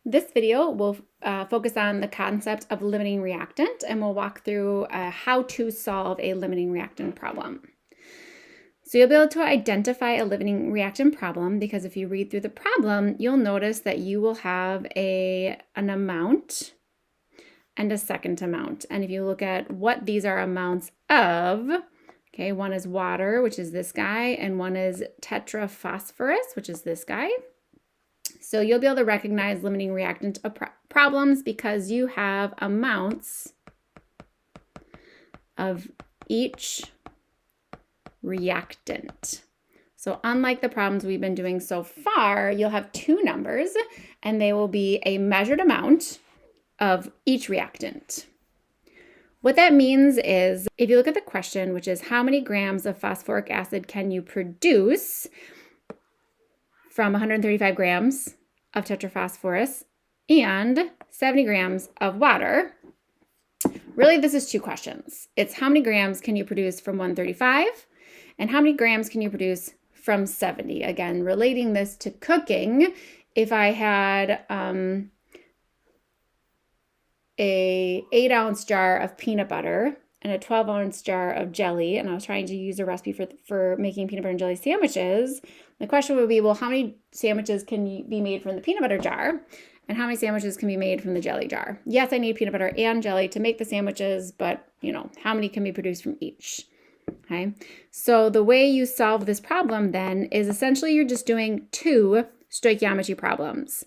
This video will focus on the concept of limiting reactant, and we'll walk through how to solve a limiting reactant problem. So you'll be able to identify a limiting reactant problem because if you read through the problem, you'll notice that you will have an amount and a second amount. And if you look at what these are amounts of, okay, one is water, which is this guy, and one is tetraphosphorus, which is this guy. So you'll be able to recognize limiting reactant problems because you have amounts of each reactant. So unlike the problems we've been doing so far, you'll have two numbers and they will be a measured amount of each reactant. What that means is if you look at the question, which is how many grams of phosphoric acid can you produce from 135 grams of tetraphosphorus and 70 grams of water. Really, this is two questions. It's how many grams can you produce from 135 and how many grams can you produce from 70? Again, relating this to cooking, if I had a 8-ounce jar of peanut butter and a 12-ounce jar of jelly, and I was trying to use a recipe for making peanut butter and jelly sandwiches, the question would be, well, how many sandwiches can be made from the peanut butter jar? And how many sandwiches can be made from the jelly jar? Yes, I need peanut butter and jelly to make the sandwiches, but, how many can be produced from each? Okay, so the way you solve this problem then is essentially you're just doing two stoichiometry problems.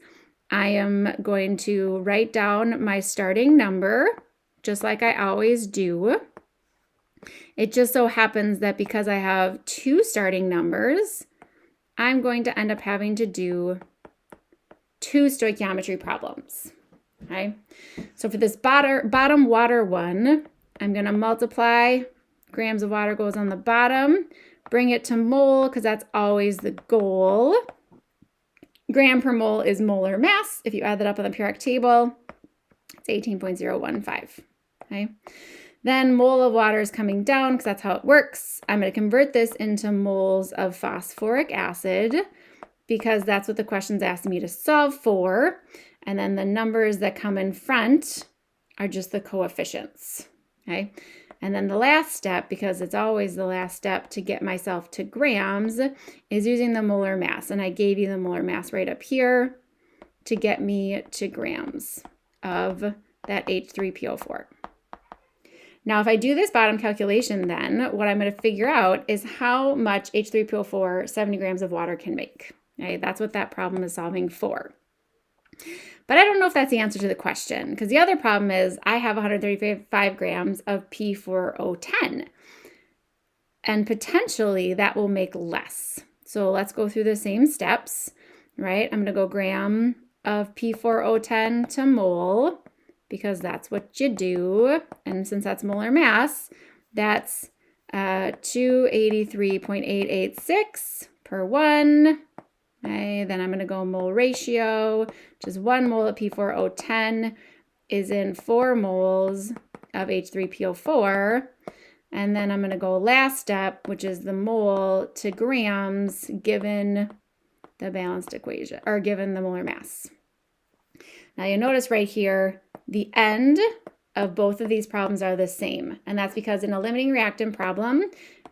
I am going to write down my starting number, just like I always do. It just so happens that because I have two starting numbers, I'm going to end up having to do two stoichiometry problems. Okay, so for this bottom water one, I'm going to multiply grams of water goes on the bottom, bring it to mole because that's always the goal. Gram per mole is molar mass. If you add that up on the periodic table, it's 18.015. Okay. Then mole of water is coming down because that's how it works. I'm going to convert this into moles of phosphoric acid because that's what the question's asking me to solve for. And then the numbers that come in front are just the coefficients. Okay. And then the last step, because it's always the last step to get myself to grams, is using the molar mass. And I gave you the molar mass right up here to get me to grams of that H3PO4. Now, if I do this bottom calculation, then what I'm going to figure out is how much H3PO4 70 grams of water can make. Okay, that's what that problem is solving for. But I don't know if that's the answer to the question, because the other problem is I have 135 grams of P4O10, and potentially that will make less. So let's go through the same steps, right? I'm going to go gram of P4O10 to mole, because that's what you do. And since that's molar mass, that's 283.886 per 1. Okay, then I'm going to go mole ratio, which is 1 mole of P4O10 is in 4 moles of H3PO4. And then I'm going to go last step, which is the mole to grams given the balanced equation, or given the molar mass. Now you'll notice right here, the end of both of these problems are the same. And that's because in a limiting reactant problem,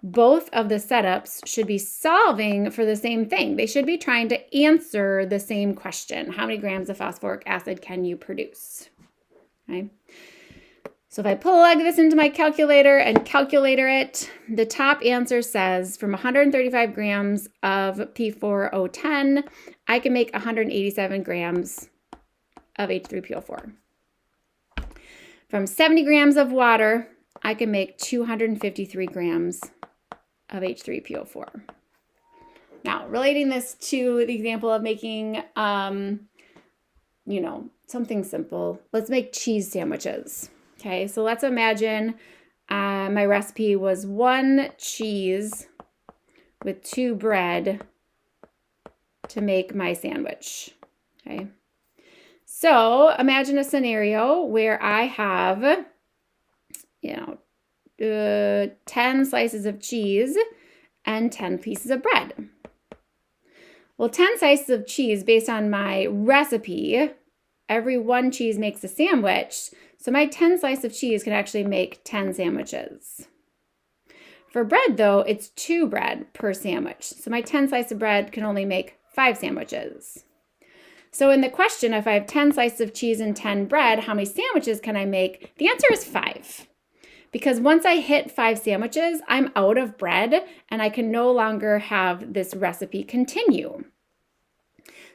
both of the setups should be solving for the same thing. They should be trying to answer the same question. How many grams of phosphoric acid can you produce? Okay. So if I plug this into my calculator and calculator it, the top answer says from 135 grams of P4O10, I can make 187 grams of H3PO4. From 70 grams of water, I can make 253 grams of H3PO4. Now, relating this to the example of making, something simple, let's make cheese sandwiches. Okay, so let's imagine my recipe was 1 cheese with 2 bread to make my sandwich. Okay, so imagine a scenario where I have, 10 slices of cheese and 10 pieces of bread. Well, 10 slices of cheese based on my recipe every 1 cheese makes a sandwich. So my 10 slices of cheese can actually make 10 sandwiches. For bread, though, it's 2 bread per sandwich. So my 10 slices of bread can only make 5 sandwiches. So in the question, if I have 10 slices of cheese and 10 bread, how many sandwiches can I make? The answer is 5. Because once I hit 5 sandwiches, I'm out of bread and I can no longer have this recipe continue.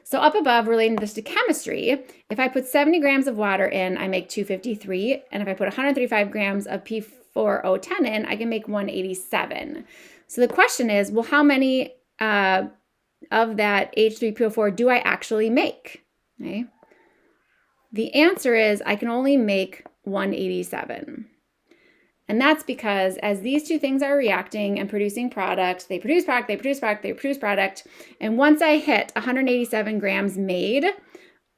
So up above, relating this to chemistry, if I put 70 grams of water in, I make 253. And if I put 135 grams of P4O10 in, I can make 187. So the question is, well, how many of that H3PO4 do I actually make? Okay. The answer is I can only make 187. And that's because as these two things are reacting and producing product, they produce product, they produce product, they produce product. And once I hit 187 grams made,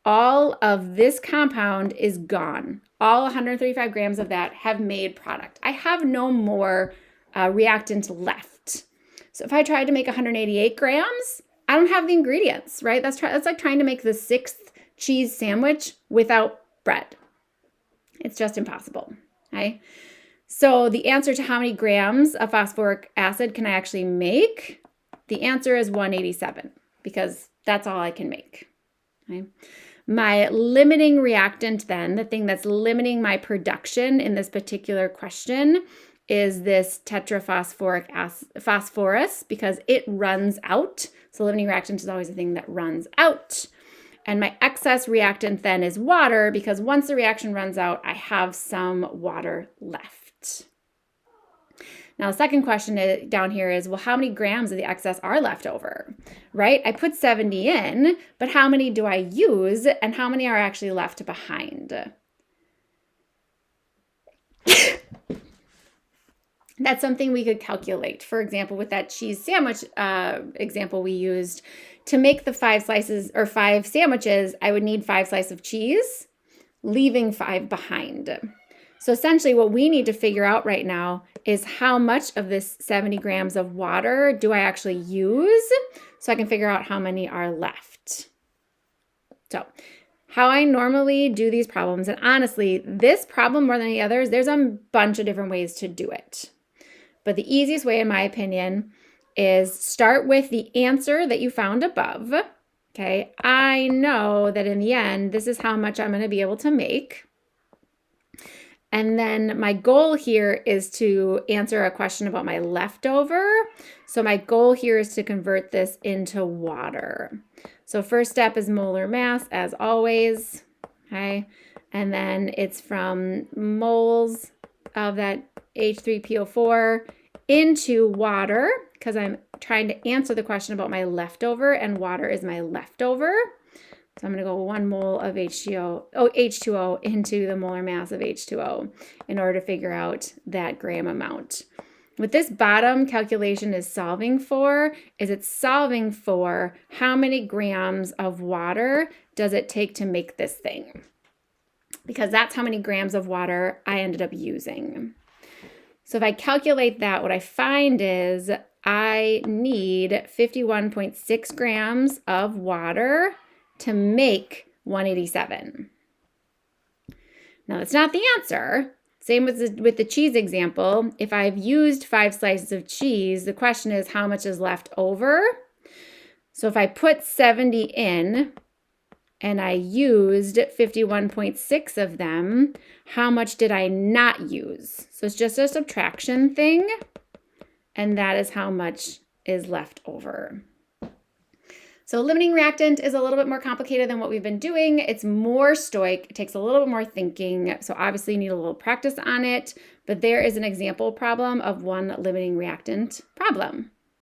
all of this compound is gone. All 135 grams of that have made product. I have no more reactant left. So if I tried to make 188 grams, I don't have the ingredients, right? That's like trying to make the 6th cheese sandwich without bread. It's just impossible, okay? So the answer to how many grams of phosphoric acid can I actually make? The answer is 187 because that's all I can make, okay? My limiting reactant then, the thing that's limiting my production in this particular question, is this phosphorus because it runs out. So limiting reactant is always a thing that runs out. And my excess reactant then is water because once the reaction runs out, I have some water left. Now, the second question down here is, well, how many grams of the excess are left over, right? I put 70 in, but how many do I use and how many are actually left behind? That's something we could calculate. For example, with that cheese sandwich example we used, to make the 5 slices or 5 sandwiches, I would need 5 slices of cheese, leaving 5 behind. So essentially what we need to figure out right now is how much of this 70 grams of water do I actually use so I can figure out how many are left. So how I normally do these problems, and honestly, this problem more than any others, there's a bunch of different ways to do it. But the easiest way, in my opinion, is start with the answer that you found above. Okay, I know that in the end, this is how much I'm going to be able to make. And then my goal here is to answer a question about my leftover. So my goal here is to convert this into water. So first step is molar mass, as always, okay? And then it's from moles of that H3PO4 into water, because I'm trying to answer the question about my leftover, and water is my leftover. So I'm going to go 1 mole of H2O into the molar mass of H2O in order to figure out that gram amount. What this bottom calculation is solving for is it's solving for how many grams of water does it take to make this thing. Because that's how many grams of water I ended up using. So if I calculate that, what I find is I need 51.6 grams of water to make 187. Now, that's not the answer. Same with the cheese example. If I've used 5 slices of cheese, the question is how much is left over? So if I put 70 in and I used 51.6 of them, how much did I not use? So it's just a subtraction thing, and that is how much is left over. So limiting reactant is a little bit more complicated than what we've been doing. It's more stoich. It takes a little bit more thinking. So obviously you need a little practice on it, but there is an example problem of one limiting reactant problem.